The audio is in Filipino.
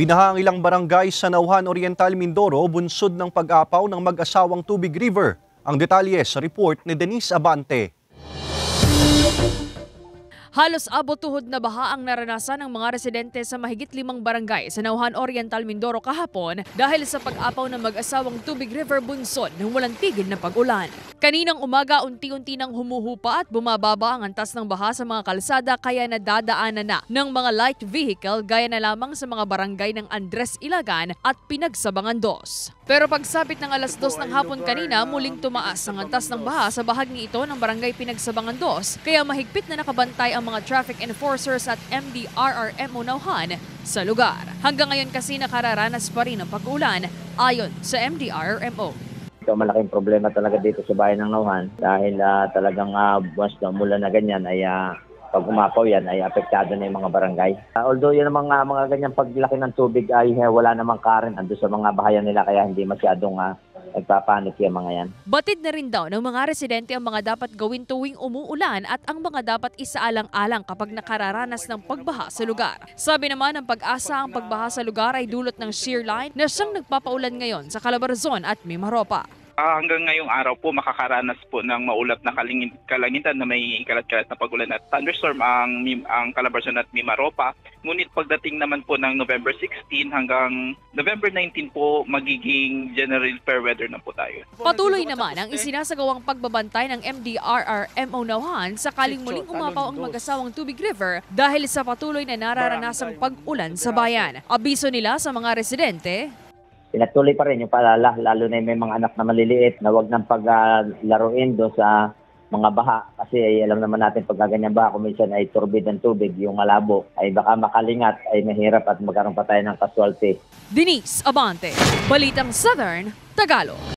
Binaha ang ilang barangay sa Nauhan Oriental, Mindoro, bunsod ng pag-apaw ng mag-asawang Tubig River. Ang detalye sa report ni Denise Abante. Halos abot-tuhod na baha ang naranasan ng mga residente sa mahigit 5 barangay sa Nauhan Oriental, Mindoro kahapon dahil sa pag-apaw ng mag-asawang Tubig River bunsod ng walang tigil na pag-ulan. Kaninang umaga, unti-unti nang humuhupa at bumababa ang antas ng baha sa mga kalsada kaya nadadaanan na ng mga light vehicle gaya na lamang sa mga barangay ng Andres Ilagan at Pinagsabangan 2. Pero pagsapit ng alas 2 ng hapon kanina, muling tumaas ang antas ng baha sa bahagi ito ng barangay Pinagsabangan 2 kaya mahigpit na nakabantay ang mga traffic enforcers at MDRRMO Nauhan sa lugar. Hanggang ngayon kasi nakararanas pa rin ang pag-ulan ayon sa MDRRMO. Ito malaking problema talaga dito sa bayan ng Nauhan dahil talagang once na umulan na ganyan ay pag umapaw yan ay apektado na yung mga barangay. Although yun ang mga ganyang paglaki ng tubig ay wala namang current ando sa mga bahayan nila kaya hindi masyadong nagpapanik yung mga yan. Batid na rin daw ng mga residente ang mga dapat gawin tuwing umuulan at ang mga dapat isaalang-alang kapag nakararanas ng pagbaha sa lugar. Sabi naman ng Pag-asa, ang pagbaha sa lugar ay dulot ng shear line na siyang nagpapaulan ngayon sa Calabarzon at Mimaropa. Hanggang ngayong araw po makakaranas po ng maulap na kalangitan na may kalat-kalat na pagulan at thunderstorm ang Calabarzon at Mimaropa. Ngunit pagdating naman po ng November 16 hanggang November 19 po magiging general fair weather na po tayo. Patuloy naman ang isinasagawang pagbabantay ng MDRRMO Nauhan sakaling muling umapaw ang mag-asawang Tubig River dahil sa patuloy na nararanasang pag-ulan sa bayan. Abiso nila sa mga residente, Pinatuloy pa rin yung paalala, lalo na may mga anak na maliliit na wag nang paglaruin doon sa mga baha. Kasi alam naman natin pag ganyan baha, kung minsan ay turbid ng tubig, yung malabo, ay baka makalingat, ay mahirap at magkaroon pa tayo ng casualty. Denise Abante, Balitang Southern, Tagalog.